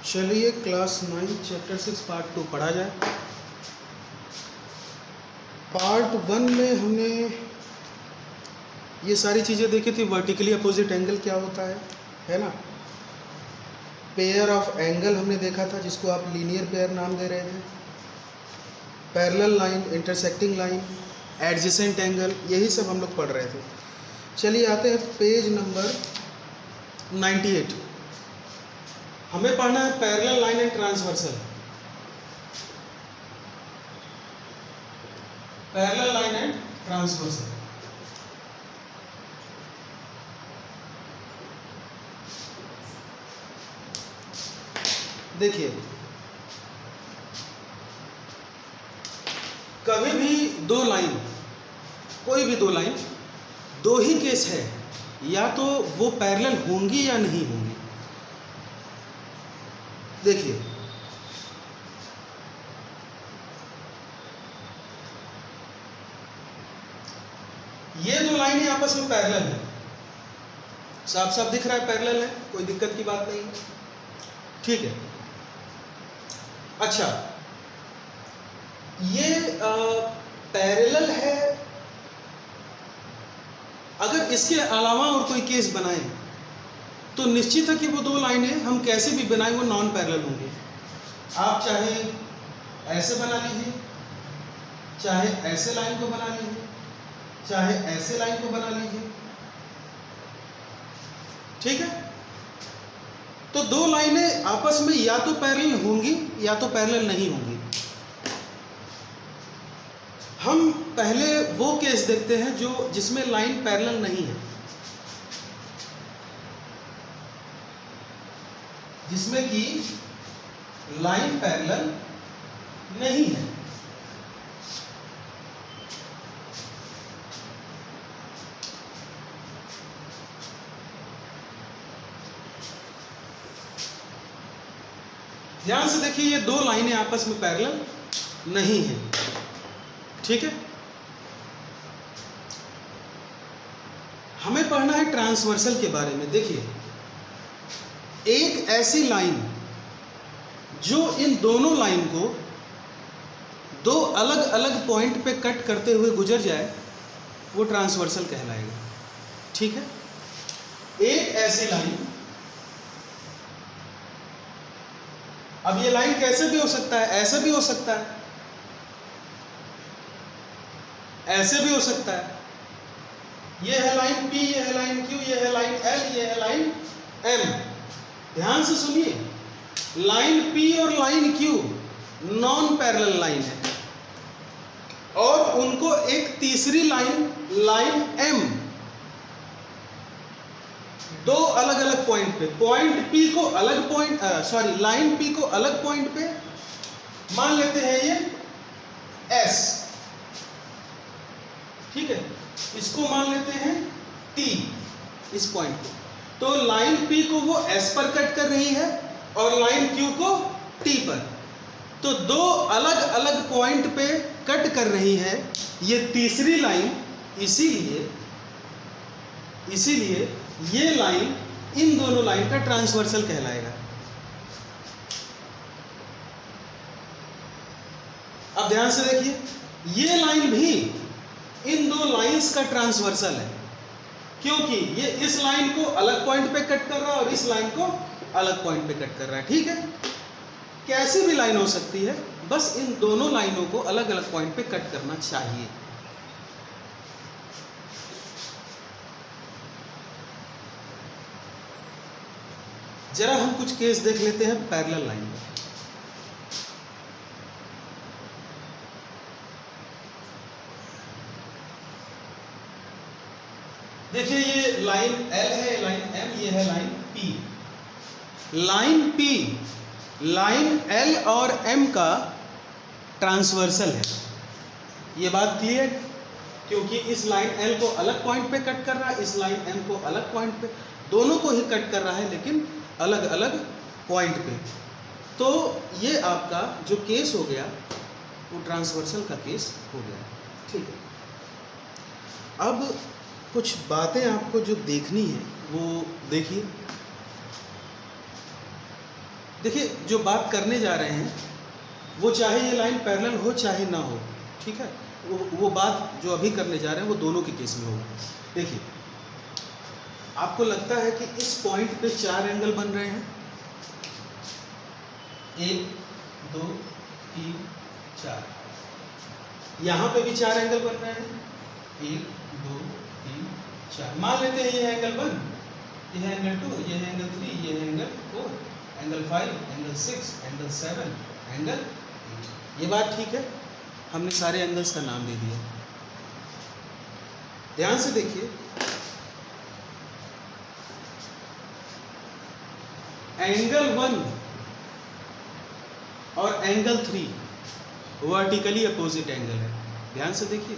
चलिए class 9 chapter 6 part 2 पढ़ा जाए। पार्ट 1 में हमने ये सारी चीज़ें देखी थी। वर्टिकली अपोजिट एंगल क्या होता है ना। पेयर ऑफ एंगल हमने देखा था जिसको आप लीनियर पेयर नाम दे रहे थे। Parallel line, intersecting line, adjacent angle, यही सब हम लोग पढ़ रहे थे। चलिए आते हैं पेज नंबर 98। हमें पढ़ना है parallel line and transversal. Parallel line and transversal. देखिए, कभी भी दो लाइन, कोई भी दो लाइन, दो ही केस है, या तो वो पैरेलल होंगी या नहीं होंगी। देखिए, ये दो लाइनें आपस में पैरेलल है, साफ साफ दिख रहा है पैरेलल है, कोई दिक्कत की बात नहीं, ठीक है। अच्छा, ये पैरेलल है। अगर इसके अलावा और कोई केस बनाए तो निश्चित है कि वो दो लाइनें हम कैसे भी बनाए वो नॉन पैरेलल होंगी। आप चाहे ऐसे बना लीजिए, चाहे ऐसे लाइन को बना लीजिए, चाहे ऐसे लाइन को बना लीजिए, ठीक है। तो दो लाइनें आपस में या तो पैरेलल होंगी या तो पैरेलल नहीं होंगी। हम पहले वो केस देखते हैं जो जिसमें लाइन पैरेलल नहीं है, जिसमें कि लाइन पैरेलल नहीं है। ध्यान से देखिए, ये दो लाइनें आपस में पैरेलल नहीं है, ठीक है। हमें पढ़ना है ट्रांसवर्सल के बारे में। देखिए, एक ऐसी लाइन जो इन दोनों लाइन को दो अलग अलग पॉइंट पे कट करते हुए गुजर जाए वो ट्रांसवर्सल कहलाएगा, ठीक है। एक ऐसी लाइन, अब ये लाइन कैसे भी हो सकता है, ऐसे भी हो सकता है, ऐसे भी हो सकता है। ये है लाइन P, ये है लाइन Q, ये है लाइन L, ये है लाइन M। ध्यान से सुनिए, लाइन P और line Q non parallel line है, और उनको एक तीसरी लाइन, लाइन M, दो अलग अलग पॉइंट पे, पॉइंट P को अलग पॉइंट, लाइन P को अलग पॉइंट पे मान लेते हैं ये S, ठीक है। इसको मान लेते हैं T, इस पॉइंट को। तो लाइन P को वो S पर कट कर रही है और लाइन Q को T पर। तो दो अलग अलग पॉइंट पे कट कर रही है ये तीसरी लाइन, इसीलिए ये लाइन इन दोनों लाइन का ट्रांसवर्सल कहलाएगा। अब ध्यान से देखिए, ये लाइन भी इन दो लाइंस का ट्रांसवर्सल है, क्योंकि ये इस लाइन को अलग पॉइंट पे कट कर रहा है और इस लाइन को अलग पॉइंट पे कट कर रहा है, ठीक है। कैसी भी लाइन हो सकती है, बस इन दोनों लाइनों को अलग अलग पॉइंट पे कट करना चाहिए। जरा हम कुछ केस देख लेते हैं पैरेलल लाइन में। देखिए, ये लाइन L है, लाइन M, ये है line P। Line P line L और M का ट्रांसवर्सल है, ये बात क्लियर, क्योंकि इस लाइन L को अलग पॉइंट पे कट कर रहा है, इस लाइन M को अलग पॉइंट पे, दोनों को ही कट कर रहा है लेकिन अलग अलग पॉइंट पे। तो ये आपका जो केस हो गया वो ट्रांसवर्सल का केस हो गया, ठीक है। अब कुछ बातें आपको जो देखनी है वो देखिए। देखिए जो बात करने जा रहे हैं वो चाहे ये लाइन पैरेलल हो चाहे ना हो, ठीक है, वो बात जो अभी करने जा रहे हैं वो दोनों के केस में होगा। देखिए आपको लगता है कि इस पॉइंट पे 4 एंगल बन रहे हैं, 1 2 3 4, यहाँ पे भी 4 एंगल बन रहे हैं, 1 2 3 4। मान लेते हैं ये है एंगल 1, ये है एंगल 2, ये है एंगल 3, ये है angle 4, angle 5, angle 6, angle 7, angle 8। ये बात ठीक है, हमने सारे एंगल्स का नाम दे दिया। ध्यान से देखिए, एंगल 1 और एंगल 3 वर्टिकली अपोजिट एंगल है। ध्यान से देखिए,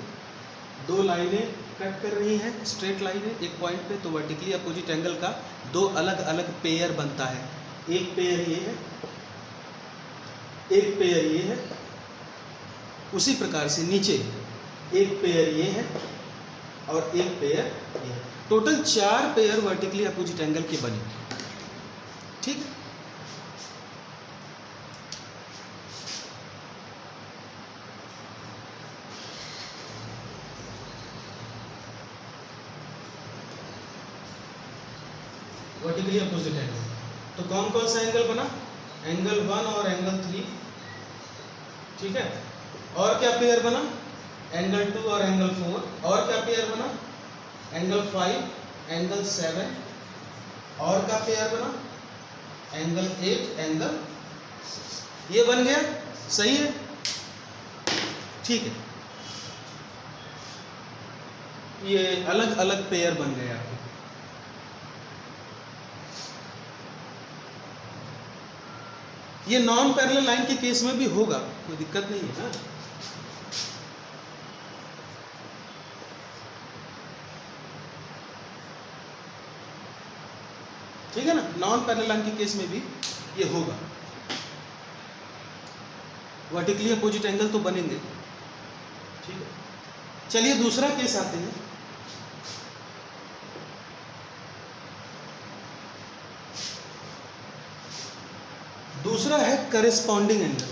दो लाइनें कट कर रही हैं, स्ट्रेट लाइनें एक पॉइंट पे, तो वर्टिकली अपोजिट एंगल का दो अलग अलग पेयर बनता है। एक पेयर ये है, एक पेयर ये है, उसी प्रकार से नीचे एक पेयर ये है और एक पेयर ये है। Total 4 pair vertically opposite angle के बने, ठीक। वर्टिकली अपोजिट एंगल, तो कौन कौन सा एंगल बना? एंगल 1 और एंगल 3, ठीक है। और क्या पेयर बना? एंगल 2 और एंगल 4। और क्या पेयर बना? Angle 5, angle 7। और क्या पेयर बना? Angle 8, angle 6। ये बन गया, सही है, ठीक है। ये अलग अलग पेयर बन गए आपके। ये नॉन पैरेलल लाइन के केस में भी होगा, कोई दिक्कत नहीं है ना। ठीक है ना, नॉन पैरेलल लाइन के केस में भी ये होगा, वर्टिकली अपोजिट एंगल तो बनेंगे, ठीक है। चलिए दूसरा केस आते हैं। दूसरा है करेस्पॉन्डिंग एंगल।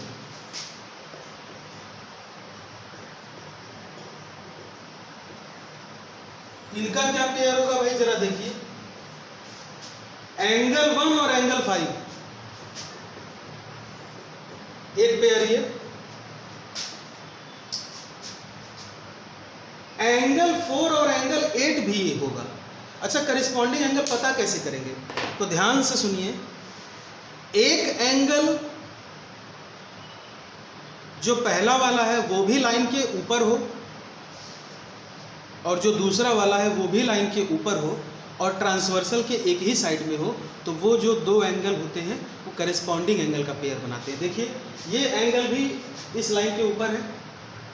इनका क्या पेयर होगा भाई, जरा देखिए। एंगल 1 और एंगल 5 एक पेयर ये, एंगल 4 और एंगल 8 भी ये होगा। अच्छा, करेस्पॉन्डिंग एंगल पता कैसे करेंगे? तो ध्यान से सुनिए, एक एंगल जो पहला वाला है वो भी लाइन के ऊपर हो और जो दूसरा वाला है वो भी लाइन के ऊपर हो और ट्रांसवर्सल के एक ही साइड में हो, तो वो जो दो एंगल होते हैं वो करेस्पॉन्डिंग एंगल का पेयर बनाते हैं। देखिए, ये एंगल भी इस लाइन के ऊपर है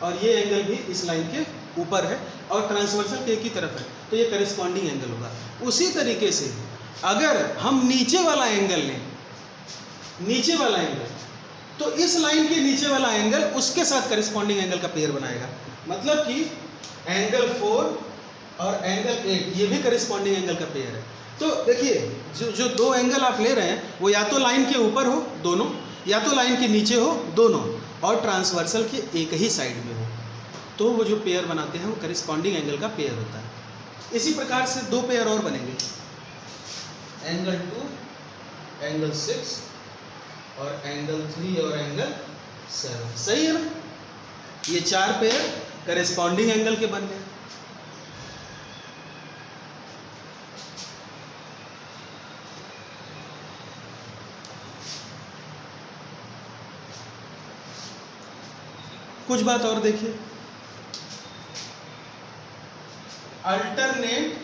और ये एंगल भी इस लाइन के ऊपर है और ट्रांसवर्सल के एक ही तरफ है, तो ये करेस्पॉन्डिंग एंगल होगा। उसी तरीके से अगर हम नीचे वाला एंगल लें, नीचे वाला एंगल, तो इस लाइन के नीचे वाला एंगल उसके साथ करेस्पॉन्डिंग एंगल का पेयर बनाएगा। मतलब कि एंगल 4 और एंगल 8 ये भी करेस्पॉन्डिंग एंगल का पेयर है। तो देखिए, जो दो एंगल आप ले रहे हैं वो या तो लाइन के ऊपर हो दोनों, या तो लाइन के नीचे हो दोनों, और ट्रांसवर्सल के एक ही साइड में हो, तो वो जो पेयर बनाते हैं वो करेस्पॉन्डिंग एंगल का पेयर होता है। इसी प्रकार से दो पेयर और बनेंगे, एंगल 2, एंगल 6 और एंगल 3 और एंगल 7। सही है ना? ये 4 पेयर करेस्पॉन्डिंग एंगल के बन गए। कुछ बात और देखिए, alternate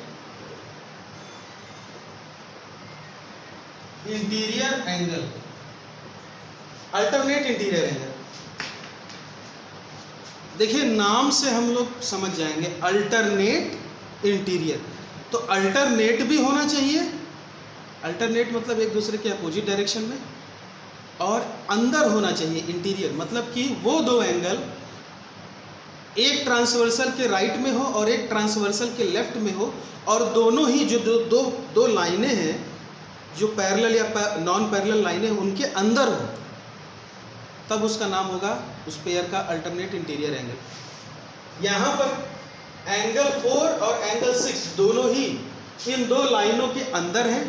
interior angle, alternate interior angle. देखिए, नाम से हम लोग समझ जाएंगे, अल्टरनेट इंटीरियर, तो अल्टरनेट भी होना चाहिए, अल्टरनेट मतलब एक दूसरे के अपोजिट डायरेक्शन में, और अंदर होना चाहिए इंटीरियर, मतलब कि वो दो एंगल एक ट्रांसवर्सल के राइट में हो और एक ट्रांसवर्सल के लेफ्ट में हो, और दोनों ही जो दो लाइनें हैं जो पैरेलल या नॉन पैरेलल लाइनें उनके अंदर हो, तब उसका नाम होगा उस पेयर का अल्टरनेट इंटीरियर एंगल। यहाँ पर एंगल 4 और एंगल 6 दोनों ही इन दो लाइनों के अंदर हैं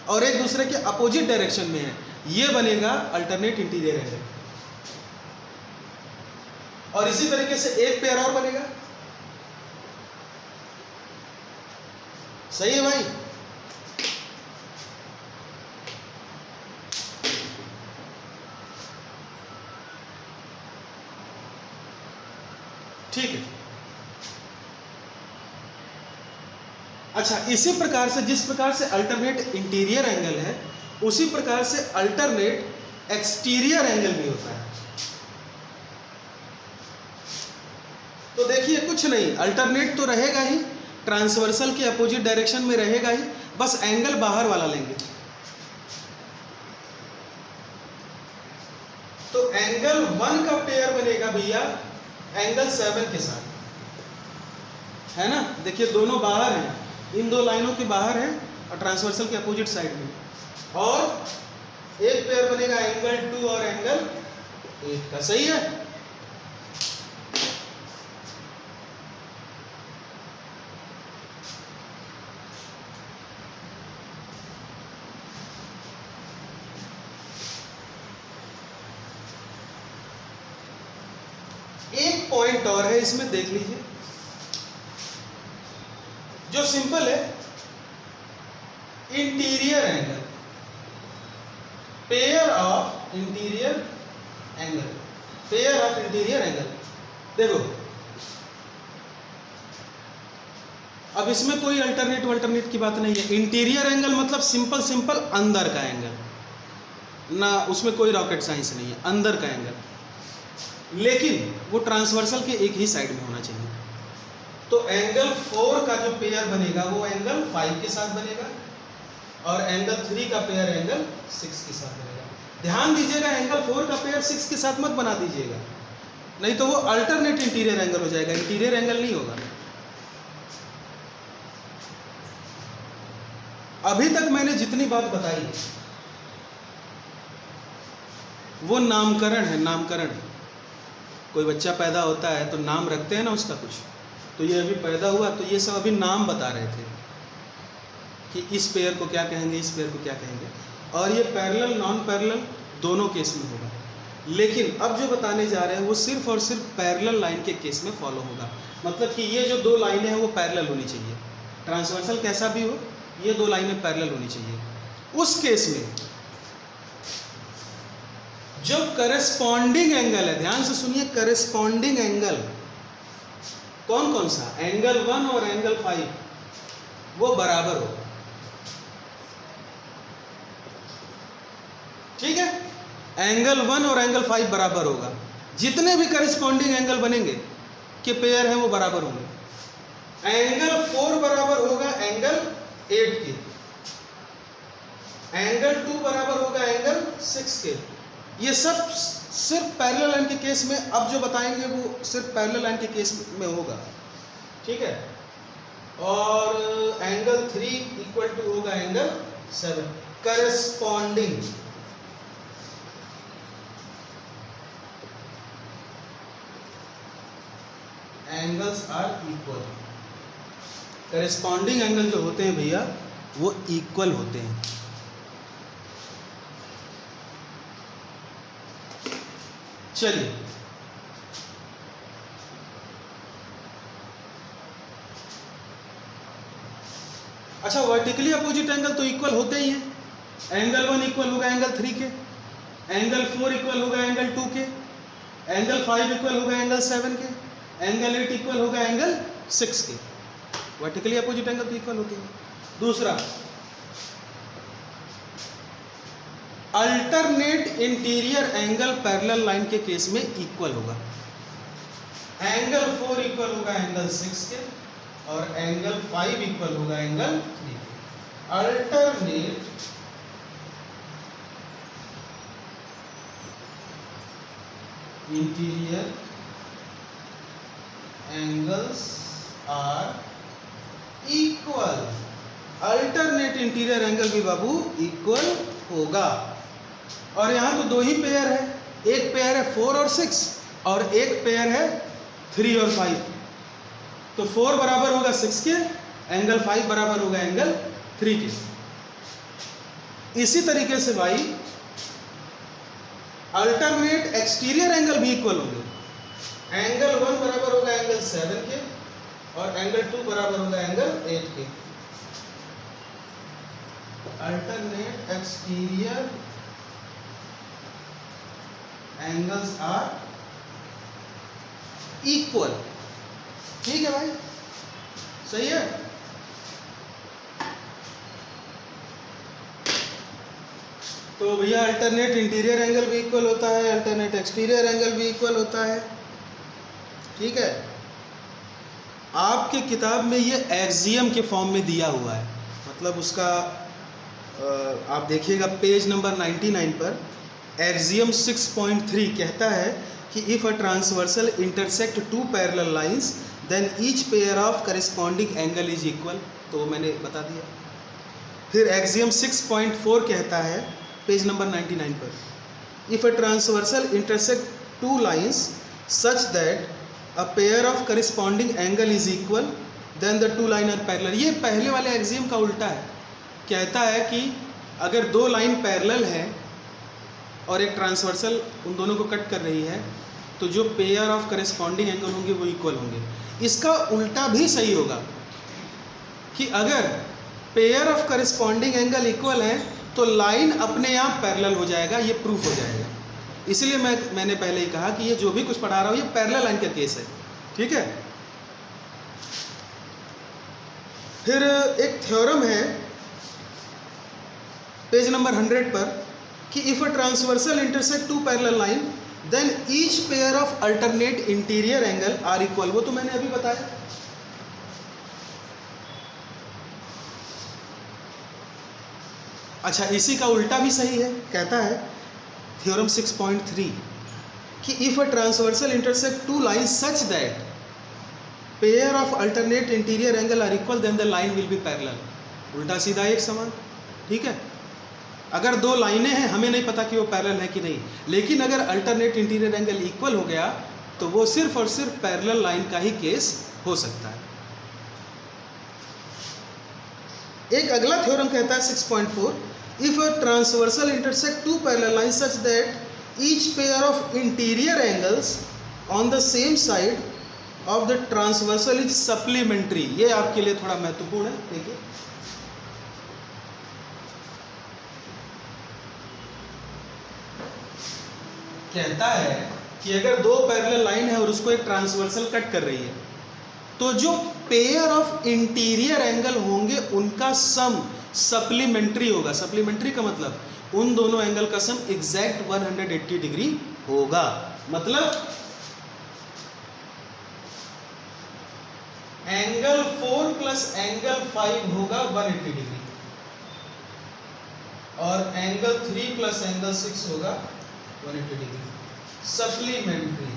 और एक दूसरे के अपोजिट डायरेक्शन में है, ये बनेगा अल्टरनेट इंटीरियर एंगल। और इसी तरीके से एक पेयर और बनेगा। सही है भाई? ठीक है। अच्छा, इसी प्रकार से जिस प्रकार से अल्टरनेट इंटीरियर एंगल है, उसी प्रकार से अल्टरनेट एक्सटीरियर एंगल भी होता है। तो देखिए, कुछ नहीं, अल्टरनेट तो रहेगा ही, ट्रांसवर्सल के अपोजिट डायरेक्शन में रहेगा ही, बस एंगल बाहर वाला लेंगे। तो एंगल 1 का पेयर बनेगा भैया एंगल 7 के साथ, है ना? देखिए दोनों बाहर हैं, इन दो लाइनों के बाहर हैं और ट्रांसवर्सल के अपोजिट साइड में। और एक पेयर बनेगा एंगल 2 और एंगल 8 का। सही है? एक पॉइंट और है इसमें, देख लीजिए, जो सिंपल है। Interior angle, pair of interior angle, pair of interior angle. देखो, अब इसमें कोई अल्टरनेट की बात नहीं है। इंटीरियर एंगल मतलब सिंपल अंदर का एंगल, ना उसमें कोई रॉकेट साइंस नहीं है, अंदर का एंगल। लेकिन वो ट्रांसवर्सल के एक ही साइड में होना चाहिए। तो एंगल 4 का जो पेयर बनेगा वो एंगल 5 के साथ बनेगा और एंगल 3 का पेयर एंगल 6 के साथ बनेगा। ध्यान दीजिएगा, एंगल 4 का पेयर 6 के साथ मत बना दीजिएगा, नहीं तो वो अल्टरनेट इंटीरियर एंगल हो जाएगा, इंटीरियर एंगल नहीं होगा। अभी तक मैंने जितनी बात बताई वो नामकरण है, नामकरण। कोई बच्चा पैदा होता है तो नाम रखते हैं ना उसका कुछ, तो ये अभी पैदा हुआ तो ये सब अभी नाम बता रहे थे कि इस पेयर को क्या कहेंगे, इस पेयर को क्या कहेंगे। और ये पैरेलल नॉन पैरेलल दोनों केस में होगा। लेकिन अब जो बताने जा रहे हैं वो सिर्फ और सिर्फ पैरेलल लाइन के केस में फॉलो होगा। मतलब कि ये जो दो लाइनें हैं वो पैरेलल होनी चाहिए, ट्रांसवर्सल कैसा भी हो, ये दो लाइनें पैरेलल होनी चाहिए। उस केस में जो करेस्पॉन्डिंग एंगल है, ध्यान से सुनिए, करेस्पॉन्डिंग एंगल कौन कौन सा, एंगल 1 और एंगल 5, वो बराबर हो। ठीक है? एंगल 1 और एंगल 5 बराबर होगा। जितने भी करेस्पॉन्डिंग एंगल बनेंगे के पेयर हैं वो बराबर होंगे। एंगल 4 बराबर होगा एंगल 8 के, एंगल 2 बराबर होगा एंगल 6 के। ये सब सिर्फ पैरेलल लाइन के केस में, अब जो बताएंगे वो सिर्फ पैरेलल लाइन के केस में होगा। ठीक है? और एंगल 3 इक्वल टू होगा angle 7। Corresponding angles are equal. Corresponding angle जो होते हैं भैया वो इक्वल होते हैं। चलिए, अच्छा, वर्टिकली अपोजिट एंगल तो इक्वल होते ही हैं। एंगल 1 इक्वल होगा एंगल 3 के, एंगल 4 इक्वल होगा एंगल 2 के, एंगल 5 इक्वल होगा एंगल 7 के, एंगल 8 इक्वल होगा एंगल 6 के। वर्टिकली अपोजिट एंगल तो इक्वल होते हैं। दूसरा, alternate interior angle parallel line के केस में इक्वल होगा। एंगल 4 इक्वल होगा एंगल 6 के और एंगल 5 इक्वल होगा एंगल 3 के। Alternate interior angles are equal alternate interior angle भी बाबू इक्वल होगा। और यहाँ तो दो ही पेयर है, एक पेयर है 4 और 6 और एक पेयर है 3 और 5। तो 4 बराबर होगा 6 के, एंगल 5 बराबर होगा एंगल 3 के। इसी तरीके से भाई अल्टरनेट एक्सटीरियर एंगल भी इक्वल होंगे। एंगल 1 बराबर होगा एंगल 7 के और एंगल 2 बराबर होगा एंगल 8 के। Alternate exterior angles are equal. ठीक है भाई, सही है। तो भैया अल्टरनेट इंटीरियर एंगल भी इक्वल होता है, अल्टरनेट एक्सटीरियर एंगल भी इक्वल होता है। ठीक है, आपके किताब में ये एक्सियम के फॉर्म में दिया हुआ है, मतलब उसका आप देखिएगा पेज नंबर 99 पर एक्सियम 6.3 कहता है कि if a transversal intersect two parallel lines then each pair of corresponding angle is equal. तो मैंने बता दिया। फिर एक्सियम 6.4 कहता है पेज नंबर 99 पर, if a transversal intersect two lines such that a pair of corresponding angle is equal then the two line are parallel. ये पहले वाले एक्सियम का उल्टा है। कहता है कि अगर दो लाइन पैरेलल है और एक ट्रांसवर्सल उन दोनों को कट कर रही है तो जो पेयर ऑफ करिस्पॉन्डिंग एंगल होंगे वो इक्वल होंगे। इसका उल्टा भी सही होगा कि अगर pair of corresponding angle equal है तो लाइन अपने आप पैरेलल हो जाएगा, ये प्रूफ हो जाएगा। इसलिए मैंने पहले ही कहा कि ये जो भी कुछ पढ़ा रहा हूँ ये पैरेलल लाइन का केस है। ठीक है, फिर एक थ्योरम है पेज नंबर 100 पर कि if a transversal intersect two parallel line then each pair of alternate interior angle are equal. वो तो मैंने अभी बताया। अच्छा, इसी का उल्टा भी सही है। कहता है थ्योरम 6.3 कि if a transversal intersect two line such that pair of alternate interior angle are equal then the line will be parallel. उल्टा सीधा एक समान। ठीक है, अगर दो लाइनें हैं, हमें नहीं पता कि वो पैरेलल है कि नहीं, लेकिन अगर अल्टरनेट इंटीरियर एंगल इक्वल हो गया तो वो सिर्फ और सिर्फ पैरेलल लाइन का ही केस हो सकता है। एक अगला थ्योरम कहता है 6.4 if a transversal intersect two parallel line such that each pair of interior angles on the same side of the transversal is supplementary. ये आपके लिए थोड़ा महत्वपूर्ण है। देखिए, कहता है कि अगर दो पैरेलल लाइन है और उसको एक ट्रांसवर्सल कट कर रही है तो जो पेयर ऑफ इंटीरियर एंगल होंगे उनका सम सप्लीमेंट्री होगा। सप्लीमेंट्री का मतलब उन दोनों एंगल का सम एग्जैक्ट 180 डिग्री होगा। मतलब एंगल 4 प्लस एंगल 5 होगा 180 डिग्री और एंगल 3 प्लस एंगल 6 होगा 180 डिग्री। सप्लीमेंट्री।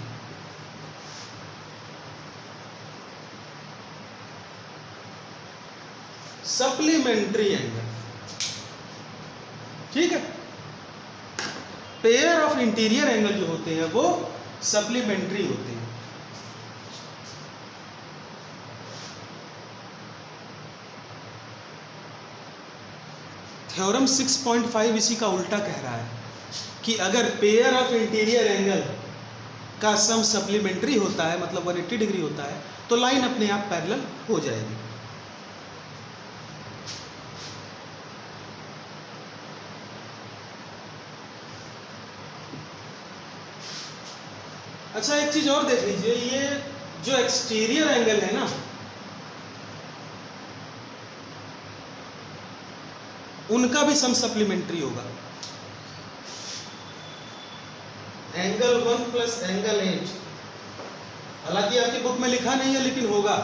Supplementary angle. ठीक है, पेयर ऑफ इंटीरियर एंगल जो होते हैं वो सप्लीमेंट्री होते हैं। थ्योरम 6.5 इसी का उल्टा कह रहा है कि अगर पेयर ऑफ इंटीरियर एंगल का सम सप्लीमेंट्री होता है, मतलब 180 डिग्री होता है, तो लाइन अपने आप पैरेलल हो जाएगी। अच्छा, एक चीज और देख लीजिए, ये जो एक्सटीरियर एंगल है ना, उनका भी सम सप्लीमेंट्री होगा। एंगल 1 प्लस एंगल 8, हालांकि आपकी बुक में लिखा नहीं है लेकिन होगा।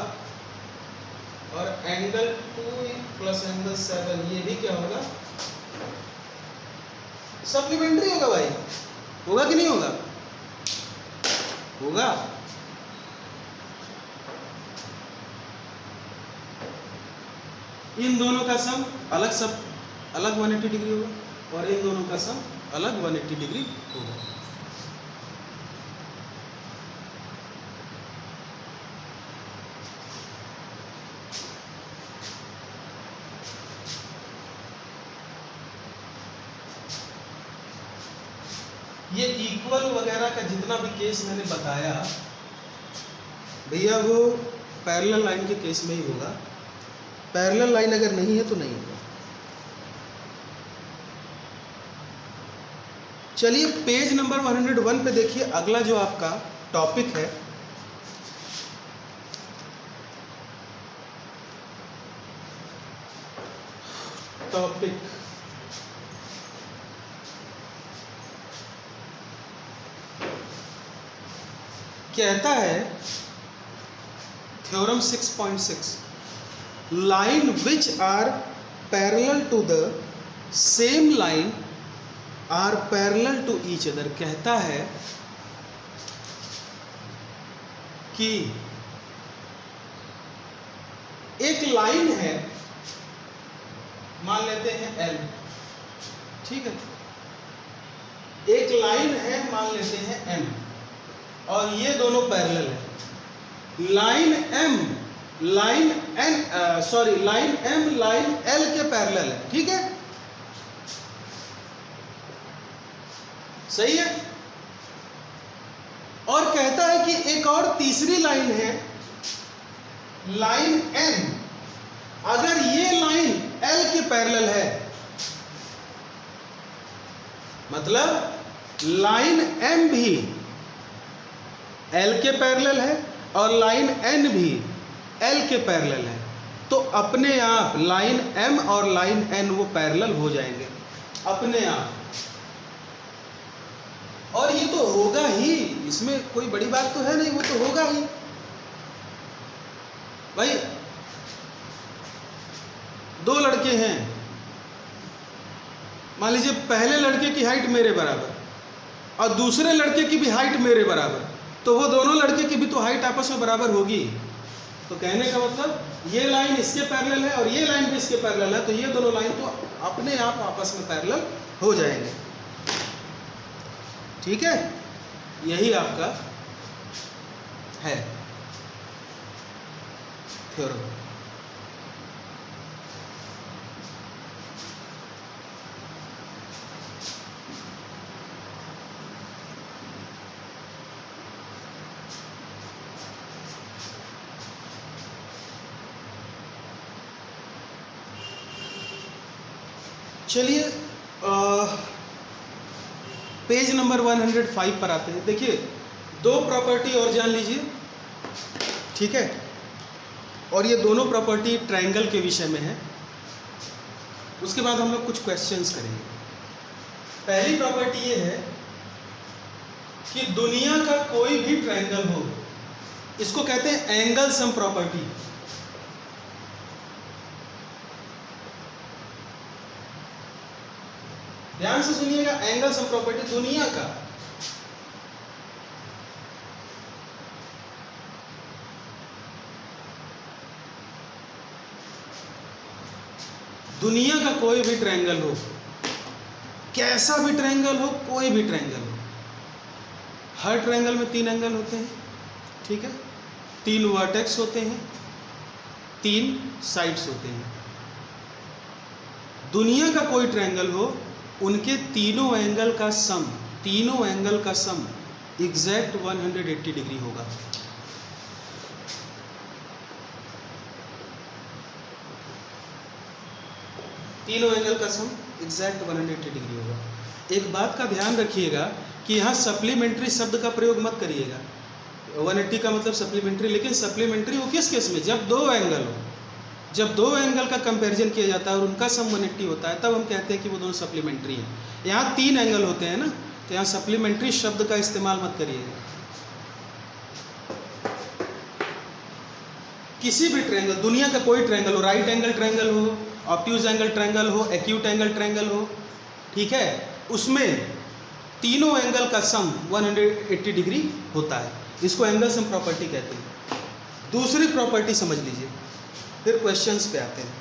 और एंगल 2 प्लस एंगल 7, ये भी क्या होगा? सप्लीमेंट्री होगा भाई। होगा कि नहीं होगा? होगा। इन दोनों का सम अलग 180 डिग्री होगा और इन दोनों का सम अलग 180 डिग्री होगा। ये इक्वल वगैरह का जितना भी केस मैंने बताया भैया वो पैरेलल लाइन के केस में ही होगा। पैरेलल लाइन अगर नहीं है तो नहीं होगा। चलिए पेज नंबर 101 पे देखिए, अगला जो आपका टॉपिक है कहता है theorem 6.6 line which are parallel to the same line are parallel to each other. कहता है कि एक लाइन है, मान लेते हैं L, ठीक है, एक लाइन है मान लेते हैं M और ये दोनों पैरेलल है। Line M line M line L के पैरेलल है, ठीक है, सही है। और कहता है कि एक और तीसरी लाइन है लाइन N, अगर ये लाइन L के पैरेलल है, मतलब लाइन M भी L के पैरेलल है और लाइन N भी L के पैरेलल है, तो अपने आप लाइन M और लाइन N वो पैरेलल हो जाएंगे अपने आप। और ये तो होगा ही, इसमें कोई बड़ी बात तो है नहीं, वो तो होगा ही भाई। दो लड़के हैं, मान लीजिए पहले लड़के की हाइट मेरे बराबर और दूसरे लड़के की भी हाइट मेरे बराबर, तो वो दोनों लड़के की भी तो हाइट आपस में बराबर होगी। तो कहने का मतलब ये लाइन इसके पैरेलल है और ये लाइन भी इसके पैरेलल है, तो ये दोनों लाइन तो अपने आप आपस में पैरेलल हो जाएंगे, ठीक है। यही आपका है थ्योरम। चलिए पेज नंबर 105 पर आते हैं। देखिए दो प्रॉपर्टी और जान लीजिए, ठीक है, और ये दोनों प्रॉपर्टी ट्रायंगल के विषय में है। उसके बाद हम लोग कुछ क्वेश्चंस करेंगे। पहली प्रॉपर्टी ये है कि दुनिया का कोई भी ट्रायंगल हो, इसको कहते हैं एंगल सम प्रॉपर्टी। ध्यान से सुनिएगा, एंगल सम प्रॉपर्टी दुनिया का कोई भी ट्रायंगल हो, कैसा भी ट्रायंगल हो, कोई भी ट्रायंगल हो, हर ट्रायंगल में 3 एंगल होते हैं, ठीक है, 3 वर्टेक्स होते हैं, 3 साइड्स होते हैं। दुनिया का कोई ट्रायंगल हो, उनके तीनों एंगल का सम एग्जैक्ट 180 डिग्री होगा। तीनों एंगल का सम एग्जैक्ट 180 डिग्री होगा। एक बात का ध्यान रखिएगा कि यहाँ सप्लीमेंट्री शब्द का प्रयोग मत करिएगा। 180 का मतलब सप्लीमेंट्री, लेकिन सप्लीमेंट्री हो किस केस में? जब दो एंगल हो, जब दो एंगल का कंपैरिजन किया जाता है और उनका सम 180 होता है, तब हम कहते हैं कि वो दोनों सप्लीमेंट्री हैं। यहाँ 3 एंगल होते हैं ना, तो यहाँ सप्लीमेंट्री शब्द का इस्तेमाल मत करिएगा। किसी भी ट्रायंगल, दुनिया का कोई ट्रायंगल हो, राइट एंगल ट्रायंगल हो, ऑब्ट्यूज एंगल ट्रायंगल हो, एक्यूट एंगल ट्रायंगल हो, ठीक है, उसमें तीनों एंगल का सम 180 डिग्री होता है। इसको एंगल सम प्रॉपर्टी कहते हैं। दूसरी प्रॉपर्टी समझ लीजिए, फिर क्वेश्चंस पे आते हैं।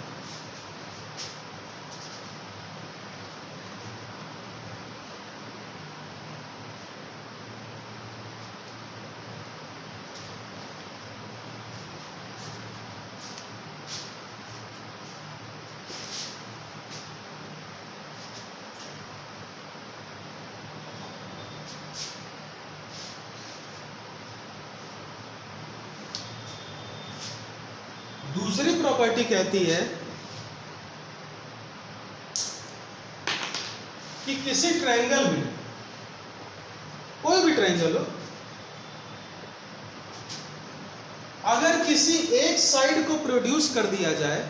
दूसरी प्रॉपर्टी कहती है कि किसी ट्रायंगल में, कोई भी ट्रायंगल हो, अगर किसी एक साइड को प्रोड्यूस कर दिया जाए,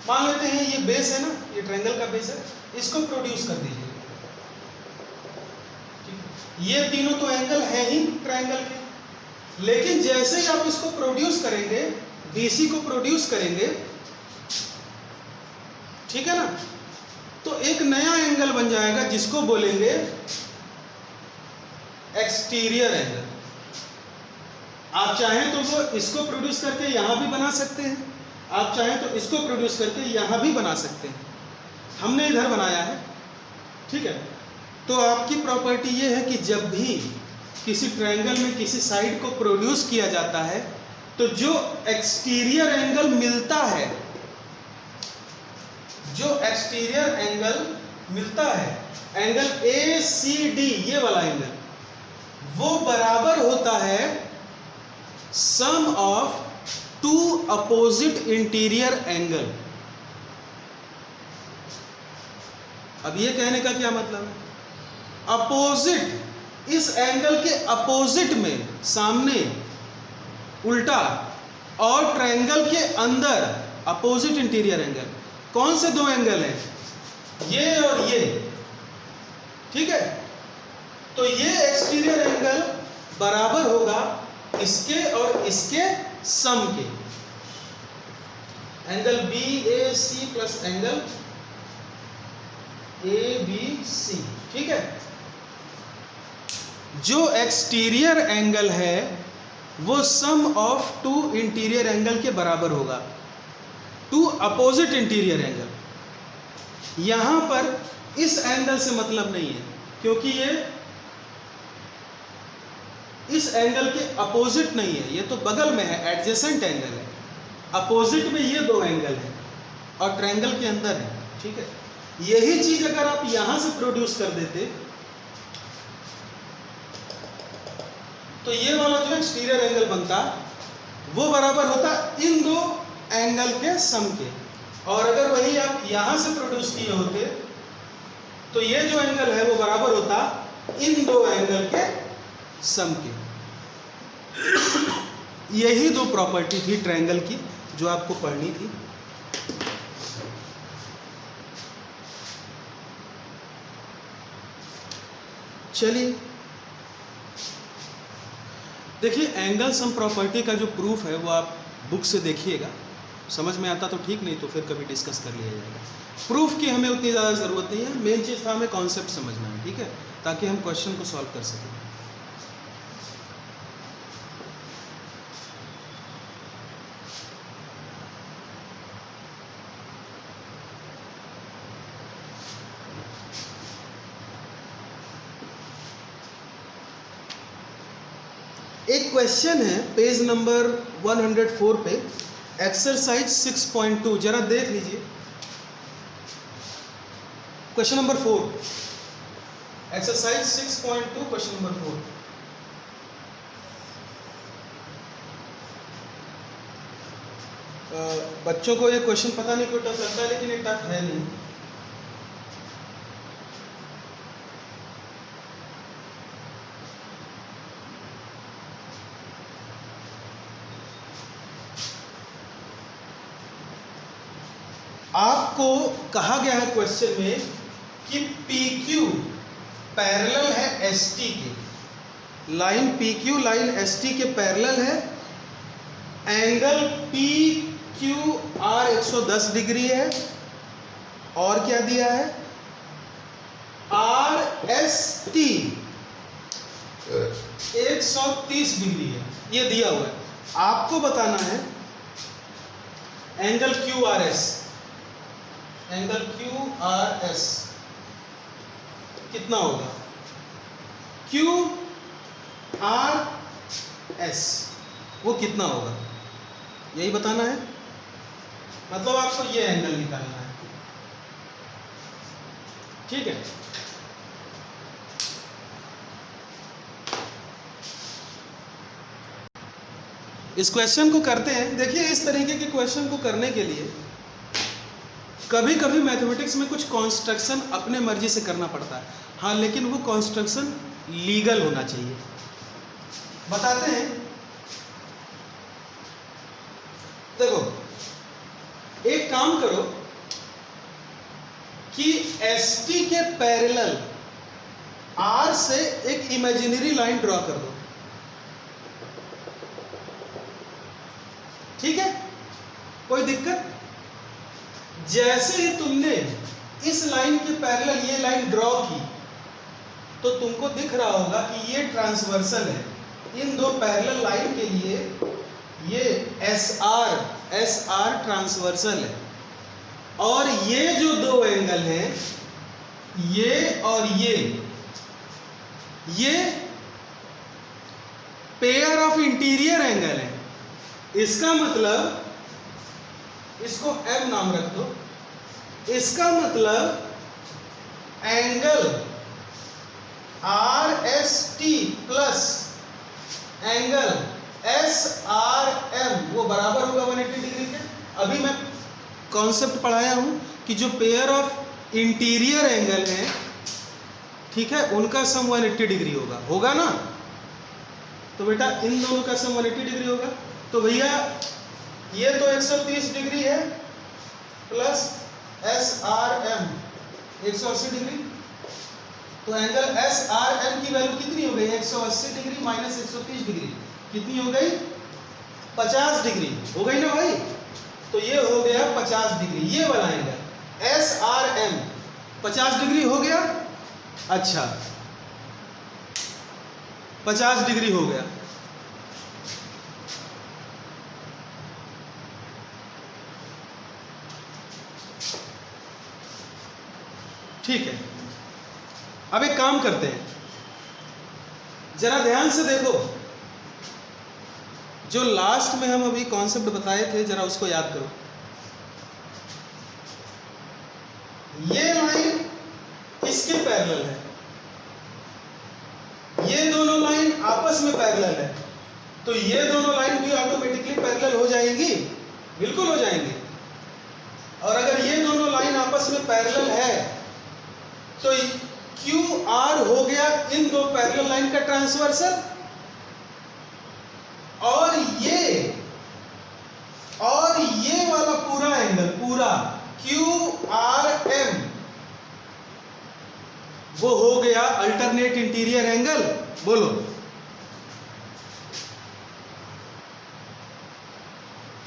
मान लेते हैं ये बेस है ना, ये ट्रायंगल का बेस है, इसको प्रोड्यूस कर दीजिए। ये तीनों तो एंगल है ही ट्रायंगल के, लेकिन जैसे ही आप इसको प्रोड्यूस करेंगे, BC को प्रोड्यूस करेंगे, ठीक है ना, तो एक नया एंगल बन जाएगा जिसको बोलेंगे एक्सटीरियर एंगल। आप चाहें तो वो इसको प्रोड्यूस करके यहां भी बना सकते हैं, आप चाहें तो इसको प्रोड्यूस करके यहां भी बना सकते हैं। हमने इधर बनाया है, ठीक है। तो आपकी प्रॉपर्टी ये है कि जब भी किसी ट्रायंगल में किसी साइड को प्रोड्यूस किया जाता है, तो जो एक्सटीरियर एंगल मिलता है, जो एक्सटीरियर एंगल मिलता है, एंगल ACD, ये वाला एंगल, वो बराबर होता है sum of two opposite interior angle. अब ये कहने का क्या मतलब है? अपोजिट, इस एंगल के अपोजिट में, सामने, उल्टा, और ट्रायंगल के अंदर अपोजिट इंटीरियर एंगल। कौन से दो एंगल हैं? ये और ये, ठीक है। तो ये एक्सटीरियर एंगल बराबर होगा इसके और इसके सम के, angle BAC plus angle ABC, ठीक है। जो एक्सटीरियर एंगल है वो सम ऑफ टू इंटीरियर एंगल के बराबर होगा, टू अपोजिट इंटीरियर एंगल। यहां पर इस एंगल से मतलब नहीं है, क्योंकि ये इस एंगल के अपोजिट नहीं है, ये तो बगल में है, एडजेसेंट एंगल है। अपोजिट में ये दो एंगल है और ट्रायंगल के अंदर है, ठीक है। यही चीज अगर आप यहां से प्रोड्यूस कर देते, तो ये वाला जो एक्सटीरियर एंगल बनता वो बराबर होता इन दो एंगल के सम के। और अगर वही आप यहां से प्रोड्यूस किए होते, तो ये जो एंगल है वो बराबर होता इन दो एंगल के सम के। यही दो प्रॉपर्टी थी ट्रायंगल की जो आपको पढ़नी थी। चलिए देखिए, एंगल सम प्रॉपर्टी का जो प्रूफ है वो आप बुक से देखिएगा, समझ में आता तो ठीक, नहीं तो फिर कभी डिस्कस कर लिया जाएगा। प्रूफ की हमें उतनी ज़्यादा ज़रूरत नहीं है, मेन चीज़ था हमें कॉन्सेप्ट समझना है, ठीक है, ताकि हम क्वेश्चन को सॉल्व कर सकें। एक क्वेश्चन है पेज नंबर 104 पे, एक्सरसाइज 6.2, जरा देख लीजिए। Question number 4, exercise 6.2, question number 4। बच्चों को ये क्वेश्चन पता नहीं क्यों टफ लगता है, लेकिन ये टफ है नहीं। आपको कहा गया है क्वेश्चन में कि PQ पैरेलल है ST के, लाइन PQ लाइन ST के पैरेलल है, एंगल PQR 110 डिग्री है, और क्या दिया है, RST 130 डिग्री है, ये दिया हुआ है। आपको बताना है एंगल QRS, एंगल QRS कितना होगा, QRS वो कितना होगा, यही बताना है। मतलब आपको ये एंगल निकालना है। ठीक है। इस क्वेश्चन को करते हैं। देखिए, इस तरीके के क्वेश्चन को करने के लिए कभी कभी मैथमेटिक्स में कुछ कॉन्स्ट्रक्शन अपने मर्जी से करना पड़ता है, हाँ, लेकिन वो कॉन्स्ट्रक्शन लीगल होना चाहिए। बताते हैं। देखो, एक काम करो कि ST के पैरेलल R से एक इमेजिनरी लाइन ड्रॉ कर दो, ठीक है, कोई दिक्कत? जैसे ही तुमने इस लाइन के पैरेलल ये लाइन ड्रॉ की तो तुमको दिख रहा होगा कि ये ट्रांसवर्सल है। इन दो पैरेलल लाइन के लिए ये SR ट्रांसवर्सल है, और ये जो दो एंगल हैं, ये और ये पेयर ऑफ इंटीरियर एंगल है। इसका मतलब, इसको M नाम रख दो, इसका मतलब angle RST plus angle SRM वो बराबर होगा 180 डिग्री के। अभी मैं कॉन्सेप्ट पढ़ाया हूं कि जो पेयर ऑफ इंटीरियर एंगल हैं, ठीक है, उनका सम 180 डिग्री होगा ना। तो बेटा इन दोनों का सम 180 डिग्री होगा। तो भैया ये तो 130 डिग्री है प्लस SRM 180 डिग्री, तो एंगल SRM की वैल्यू कितनी हो गई? 180 डिग्री माइनस 130 डिग्री, कितनी हो गई? 50 डिग्री हो गई ना भाई। तो ये हो गया 50 डिग्री, ये वाला एंगल SRM 50 डिग्री हो गया। अच्छा, 50 डिग्री हो गया। ठीक है, अब एक काम करते हैं, जरा ध्यान से देखो, जो लास्ट में हम अभी कॉन्सेप्ट बताए थे जरा उसको याद करो। ये लाइन इसके पैरेलल है, ये दोनों लाइन आपस में पैरेलल है, तो ये दोनों लाइन भी ऑटोमेटिकली पैरेलल हो जाएंगी, बिल्कुल हो जाएंगी। और अगर ये दोनों लाइन आपस में पैरेलल है तो QR हो गया इन दो पैरेलल लाइन का ट्रांसवर्सल, और ये वाला पूरा एंगल, पूरा QRM वो हो गया अल्टरनेट इंटीरियर एंगल। बोलो,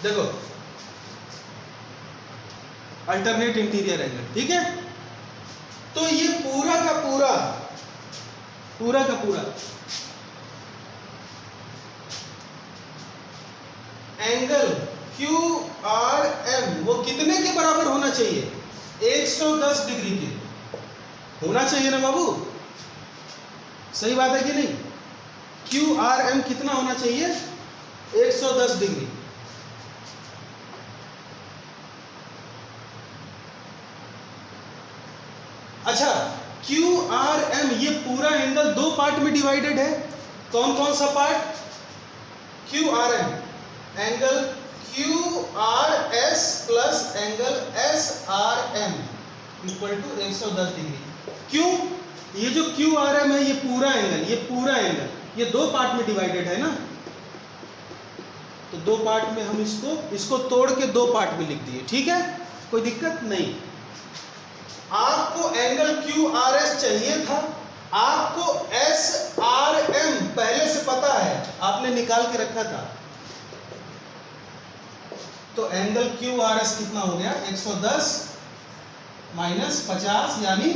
देखो, अल्टरनेट इंटीरियर एंगल, ठीक है। तो ये पूरा का पूरा एंगल QRM वो कितने के बराबर होना चाहिए? 110 डिग्री के होना चाहिए ना बाबू, सही बात है कि नहीं? QRM कितना होना चाहिए? 110 डिग्री। अच्छा, QRM ये पूरा एंगल दो पार्ट में डिवाइडेड है। कौन कौन सा part? QRM angle QRS plus angle SRM equal to 110 degree. क्यों? ये जो QRM है, ये पूरा एंगल ये दो पार्ट में डिवाइडेड है ना, तो दो पार्ट में हम इसको तोड़ के दो पार्ट में लिख दिए, ठीक है, कोई दिक्कत नहीं। आपको एंगल QRS चाहिए था, आपको SRM पहले से पता है, आपने निकाल के रखा था। तो एंगल QRS कितना हो गया? 110 माइनस 50 यानी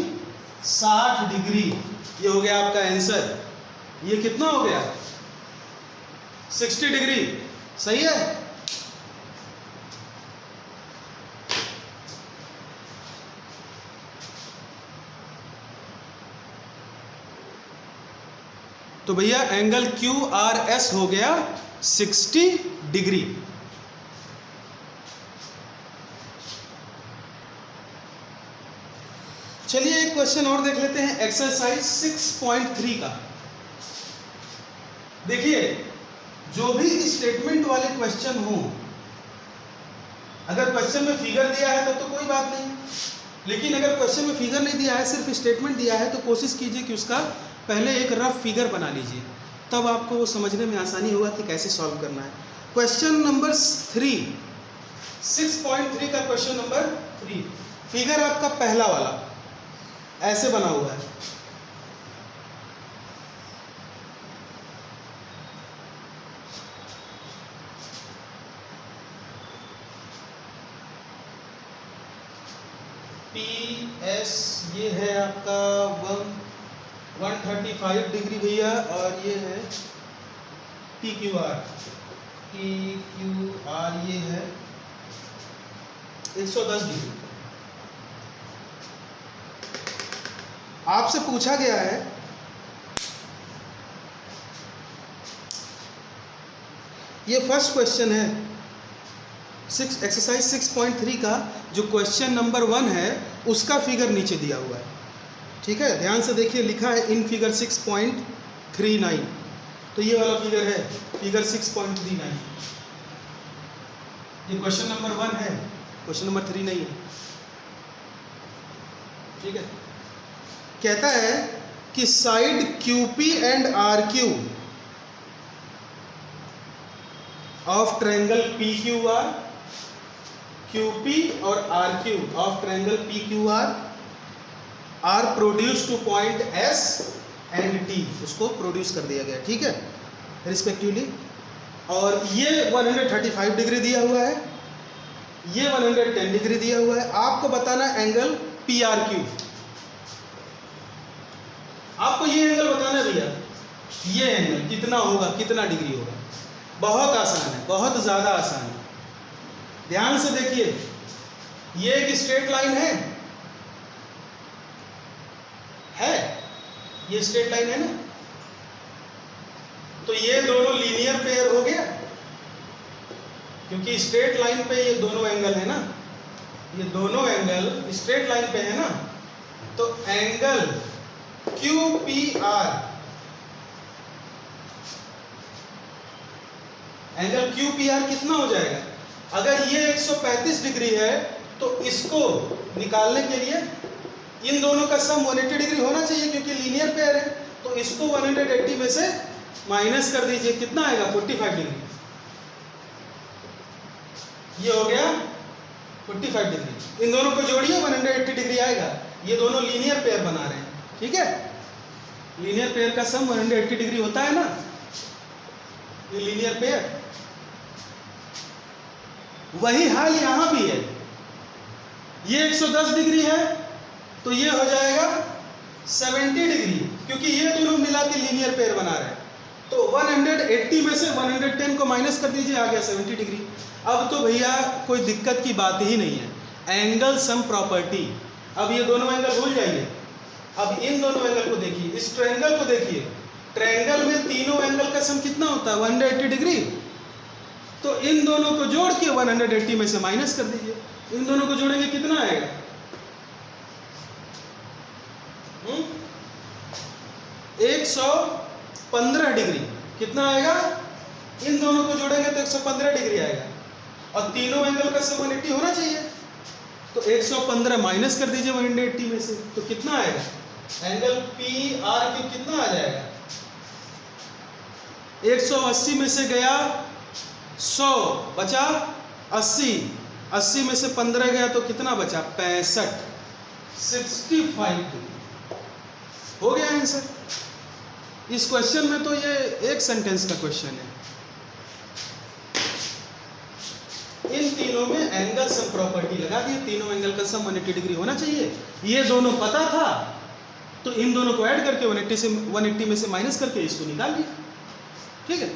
60 डिग्री। ये हो गया आपका आंसर। ये कितना हो गया? 60 डिग्री, सही है। तो भैया एंगल QRS हो गया 60 डिग्री। चलिए एक क्वेश्चन और देख लेते हैं, एक्सरसाइज 6.3 का। देखिए, जो भी स्टेटमेंट वाले क्वेश्चन हो, अगर क्वेश्चन में फिगर दिया है तो कोई बात नहीं, लेकिन अगर क्वेश्चन में फिगर नहीं दिया है, सिर्फ स्टेटमेंट दिया है, तो कोशिश कीजिए कि उसका पहले एक रफ फिगर बना लीजिए, तब आपको वो समझने में आसानी होगा कि कैसे सॉल्व करना है। क्वेश्चन नंबर 3, 6.3 का क्वेश्चन नंबर 3, फिगर आपका पहला वाला ऐसे बना हुआ है। PS ये है आपका 135 डिग्री भैया, और ये है PQR ये है 110 डिग्री। आपसे पूछा गया है ये फर्स्ट क्वेश्चन है एक्सरसाइज 6.3 का, जो क्वेश्चन नंबर 1 है उसका फिगर नीचे दिया हुआ है। ठीक है, ध्यान से देखिए, लिखा है इन फिगर 6.39, तो ये वाला फिगर है फिगर 6.39। ये क्वेश्चन नंबर 1 है, क्वेश्चन नंबर 3 नहीं है। ठीक है, कहता है कि side QP and RQ of triangle PQR, QP और RQ of triangle PQR are produce to point S and T, उसको प्रोड्यूस कर दिया गया। ठीक है, रिस्पेक्टिवली, और ये 135 डिग्री दिया हुआ है, ये 110 डिग्री दिया हुआ है। आपको बताना एंगल PRQ, आपको ये एंगल बताना है भैया, ये एंगल कितना होगा, कितना डिग्री होगा। बहुत आसान है, बहुत ज़्यादा आसान है। ध्यान से देखिए, ये एक स्ट्रेट लाइन है, ये स्ट्रेट लाइन है ना, तो ये दोनों लीनियर पेयर हो गया, क्योंकि स्ट्रेट लाइन पे ये दोनों एंगल है ना, ये दोनों एंगल स्ट्रेट लाइन पे है ना, तो एंगल QPR, एंगल QPR कितना हो जाएगा? अगर ये 135 डिग्री है तो इसको निकालने के लिए इन दोनों का सम 180 डिग्री होना चाहिए, क्योंकि लीनियर पेयर है। तो इसको 180 में से माइनस कर दीजिए, कितना आएगा? 45 डिग्री। ये हो गया 45 डिग्री। इन दोनों को जोड़िए, 180 डिग्री आएगा। ये दोनों लीनियर पेयर बना रहे हैं, ठीक है। लीनियर पेयर का सम 180 डिग्री होता है ना, ये लीनियर पेयर। वही हाल यहां भी है, ये 110 डिग्री है तो ये हो जाएगा 70 डिग्री, क्योंकि ये दोनों मिला के लीनियर पेयर बना रहे हैं। तो 180 में से 110 को माइनस कर दीजिए, आ गया 70 डिग्री। अब तो भैया कोई दिक्कत की बात ही नहीं है, एंगल सम प्रॉपर्टी। अब ये दोनों एंगल भूल जाइए, अब इन दोनों एंगल को देखिए, इस ट्रायंगल को देखिए। ट्रायंगल में तीनों एंगल का सम कितना होता है? 180 डिग्री। तो इन दोनों को जोड़ के 180 में से माइनस कर दीजिए। इन दोनों को जोड़ेंगे कितना आएगा? 115 डिग्री। कितना आएगा? इन दोनों को जोड़ेंगे तो 115 डिग्री आएगा, और तीनों एंगल का सम 180 होना चाहिए। तो 115 माइनस कर दीजिए 180 में से, तो कितना आएगा? एंगल PRQ कितना आ जाएगा? 180 में से गया 100, बचा 80, 80 में से 15 गया तो कितना बचा? 65, 65 डिग्री। हो गया आंसर। इस क्वेश्चन में तो ये एक सेंटेंस का क्वेश्चन है। इन तीनों में एंगल सम प्रॉपर्टी लगा दी, तीनों एंगल का सम 180 डिग्री होना चाहिए। ये दोनों पता था, तो इन दोनों को ऐड करके 180 में से माइनस करके इसको निकाल दिया। ठीक है।